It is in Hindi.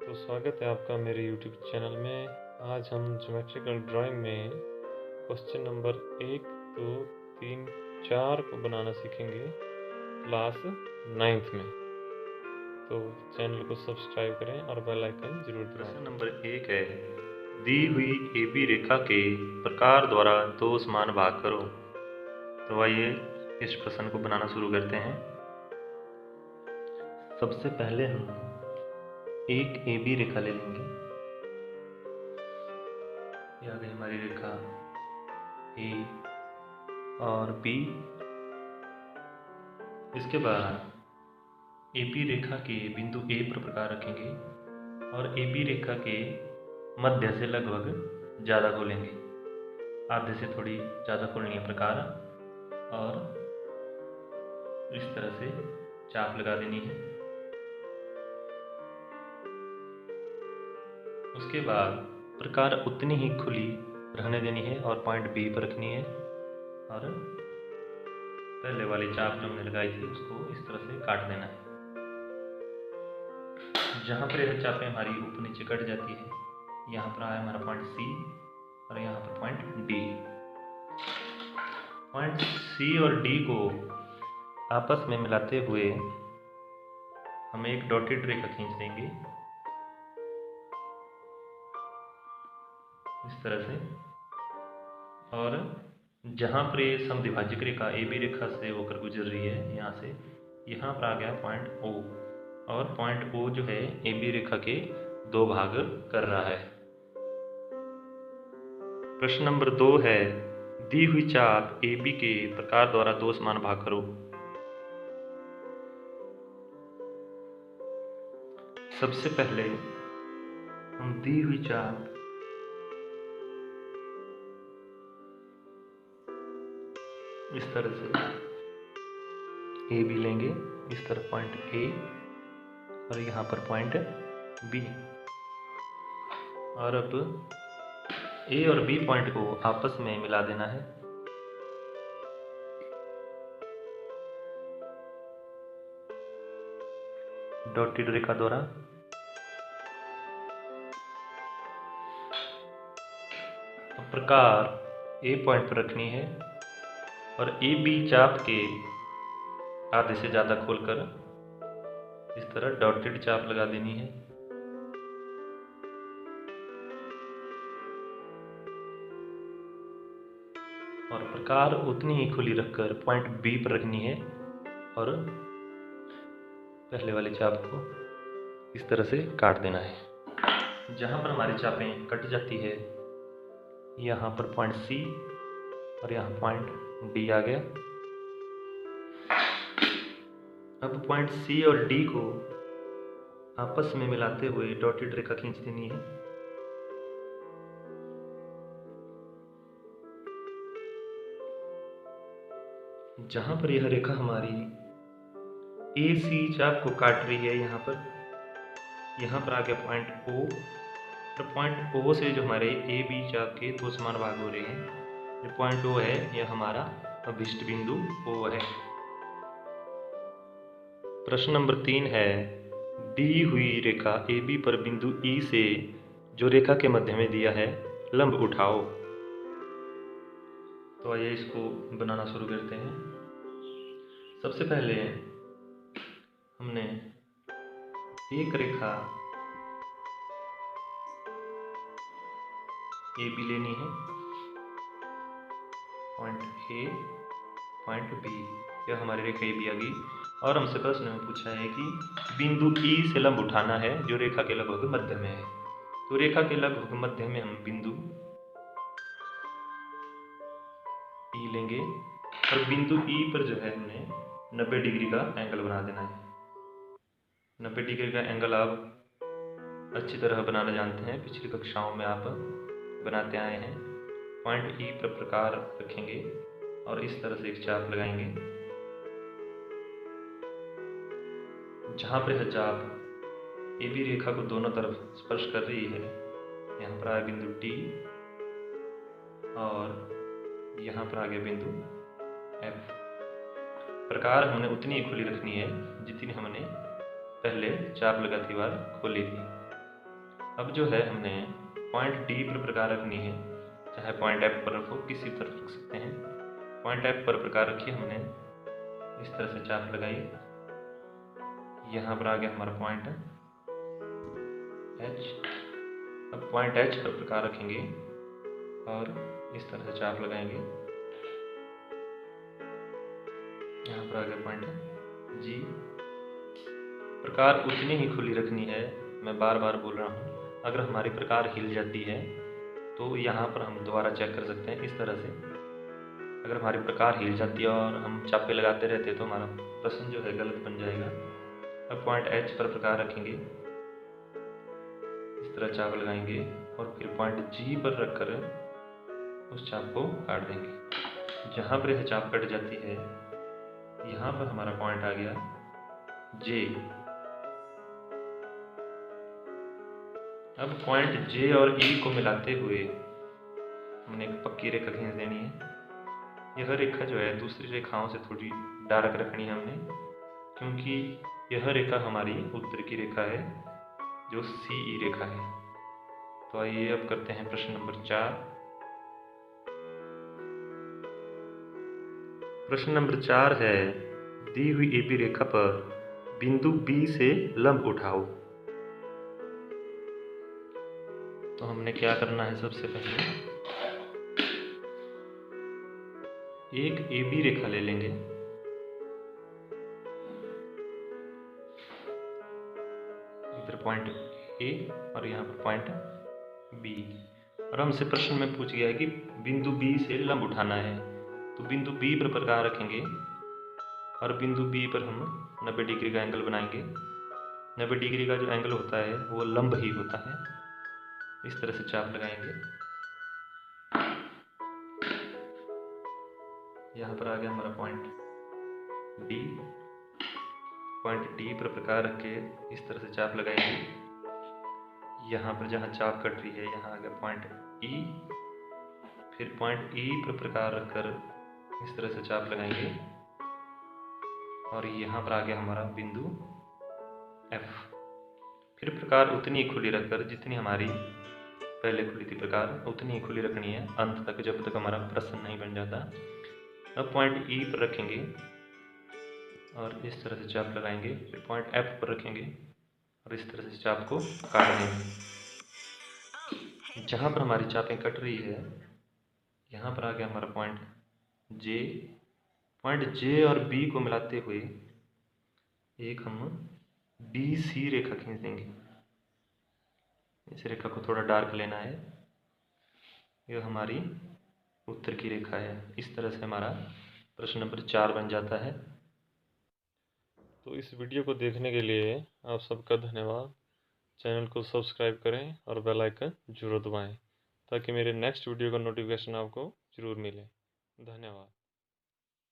तो स्वागत है आपका मेरे YouTube चैनल में। आज हम ज्योमेट्रिकल ड्राइंग में क्वेश्चन नंबर 1, 2, 3, 4 को बनाना सीखेंगे क्लास 9th में। तो चैनल को सब्सक्राइब करें और बेल आइकन जरूर दबाएं। प्रश्न नंबर 1 है, दी हुई AB रेखा के प्रकार द्वारा दो समान भाग करो। तो आइए इस प्रश्न को बनाना शुरू करते हैं। सबसे पहले हम एक AB रेखा ले लेंगे। ये आ गई हमारी रेखा A और B। इसके बाद AB रेखा के बिंदु A पर प्रकार रखेंगे और AB रेखा के मध्य से लगभग ज़्यादा खोलेंगे। आधे से थोड़ी ज़्यादा खोलनी है प्रकार और इस तरह से चाप लगा देनी है। उसके बाद प्रकार उतनी ही खुली रहने देनी है और पॉइंट B पर रखनी है और पहले वाली चाप जो हमने लगाई थी उसको इस तरह से काट देना है। जहाँ पर यह चापें हमारी ऊपर नीचे कट जाती है, यहाँ पर आया हमारा पॉइंट C और यहाँ पर पॉइंट D। पॉइंट C और D को आपस में मिलाते हुए हम एक डॉटेड रेखा खींच देंगे इस तरह से। और जहाँ पर ये समद्विभाजक रेखा AB रेखा से होकर गुजर रही है, यहाँ से यहाँ पर आ गया पॉइंट O और पॉइंट O जो है AB रेखा के दो भाग कर रहा है। प्रश्न नंबर 2 है, दी हुई चाप AB के प्रकार द्वारा दो समान भाग करो। सबसे पहले हम दी हुई चाप इस तरह से AB लेंगे, इस तरह पॉइंट A और यहाँ पर पॉइंट B। और अब A और B पॉइंट को आपस में मिला देना है। डॉटेड रेखा द्वारा। प्रकार A पॉइंट पर रखनी है और AB चाप के आधे से ज़्यादा खोलकर इस तरह डॉटेड चाप लगा देनी है। और प्रकार उतनी ही खुली रखकर पॉइंट B पर रखनी है और पहले वाले चाप को इस तरह से काट देना है। जहाँ पर हमारी चापें कट जाती है, यहाँ पर पॉइंट C और यहाँ पॉइंट D आ गया। अब पॉइंट C और D को आपस में मिलाते हुए डॉटेड रेखा खींच देनी है। जहाँ पर यह रेखा हमारी AC चाप को काट रही है, यहाँ पर आ गया पॉइंट O और पॉइंट O से जो हमारे AB चाप के दो समान भाग हो रहे हैं, जो पॉइंट O है यह हमारा अभिष्ट बिंदु O है। प्रश्न नंबर 3 है, दी हुई रेखा AB पर बिंदु E से जो रेखा के मध्य में दिया है लंब उठाओ। तो आइए इसको बनाना शुरू करते हैं। सबसे पहले हमने एक रेखा AB लेनी है, पॉइंट A, पॉइंट B। यह हमारी रेखा AB आ गई और हमसे प्रश्न में पूछा है कि बिंदु E से लंब उठाना है जो रेखा के लगभग मध्य में है। तो रेखा के लगभग मध्य में हम बिंदु E लेंगे और बिंदु E पर जो है हमें 90 डिग्री का एंगल बना देना है। 90 डिग्री का एंगल आप अच्छी तरह बनाना जानते हैं, पिछली कक्षाओं में आप बनाते आए हैं। पॉइंट E पर प्रकार रखेंगे और इस तरह से एक चाप लगाएंगे। जहाँ पर यह चाप AB रेखा को दोनों तरफ स्पर्श कर रही है, यहाँ पर आ गया बिंदु D और यहाँ पर आ गया बिंदु F। प्रकार हमने उतनी ही खुली रखनी है जितनी हमने पहले चाप लगाती बार खोली थी। अब जो है हमने पॉइंट डी पर प्रकार रखनी है, चाहे पॉइंट एफ पर रखो, किसी तरफ रख सकते हैं। पॉइंट एफ पर प्रकार रखी हमने, इस तरह से चाप लगाई, यहाँ पर आ गया हमारा पॉइंट एच। अब पॉइंट एच पर प्रकार रखेंगे और इस तरह से चाप लगाएंगे, यहाँ पर आ गया पॉइंट जी। प्रकार उतनी ही खुली रखनी है, मैं बार बार बोल रहा हूँ। अगर हमारी प्रकार हिल जाती है तो यहाँ पर हम दोबारा चेक कर सकते हैं इस तरह से। अगर हमारी प्रकार हिल जाती है और हम चापे लगाते रहते हैं तो हमारा प्रश्न जो है गलत बन जाएगा। अब पॉइंट एच पर प्रकार रखेंगे, इस तरह चाप लगाएंगे और फिर पॉइंट जी पर रखकर उस चाप को काट देंगे। जहाँ पर यह चाप कट जाती है यहाँ पर हमारा पॉइंट आ गया जे। अब पॉइंट जे और ई को मिलाते हुए हमने एक पक्की रेखा खींच देनी है। यह रेखा जो है दूसरी रेखाओं से थोड़ी डार्क रखनी है हमने, क्योंकि यह रेखा हमारी उत्तर की रेखा है जो CE रेखा है। तो आइए अब करते हैं प्रश्न नंबर 4। प्रश्न नंबर 4 है, दी हुई AB रेखा पर बिंदु B से लंब उठाओ। तो हमने क्या करना है, सबसे पहले एक AB रेखा ले लेंगे, इधर पॉइंट A और यहाँ पर पॉइंट B। और हमसे प्रश्न में पूछ गया है कि बिंदु B से लंब उठाना है, तो बिंदु B पर प्रकार रखेंगे और बिंदु B पर हम 90 डिग्री का एंगल बनाएंगे। 90 डिग्री का जो एंगल होता है वो लंब ही होता है। इस तरह से चाप लगाएंगे, यहाँ पर आ गया हमारा पॉइंट D। पॉइंट D पर प्रकार रख के इस तरह से चाप लगाएंगे, यहाँ पर जहाँ चाप कट रही है यहाँ आ गया पॉइंट E। फिर पॉइंट E पर प्रकार रखकर इस तरह से चाप लगाएंगे और यहाँ पर आ गया हमारा बिंदु F। फिर प्रकार उतनी ही खुली रखकर, जितनी हमारी पहले खुली थी प्रकार उतनी ही खुली रखनी है अंत तक, जब तक हमारा प्रश्न नहीं बन जाता। अब पॉइंट E पर रखेंगे और इस तरह से चाप लगाएंगे, फिर पॉइंट F पर रखेंगे और इस तरह से चाप को काट देंगे। जहाँ पर हमारी चापें कट रही है यहाँ पर आ गया हमारा पॉइंट J। पॉइंट J और B को मिलाते हुए एक हम BC रेखा खींच देंगे। इस रेखा को थोड़ा डार्क लेना है, यह हमारी उत्तर की रेखा है। इस तरह से हमारा प्रश्न नंबर 4 बन जाता है। तो इस वीडियो को देखने के लिए आप सबका धन्यवाद। चैनल को सब्सक्राइब करें और बेल आइकन जरूर दबाएं ताकि मेरे नेक्स्ट वीडियो का नोटिफिकेशन आपको ज़रूर मिले। धन्यवाद।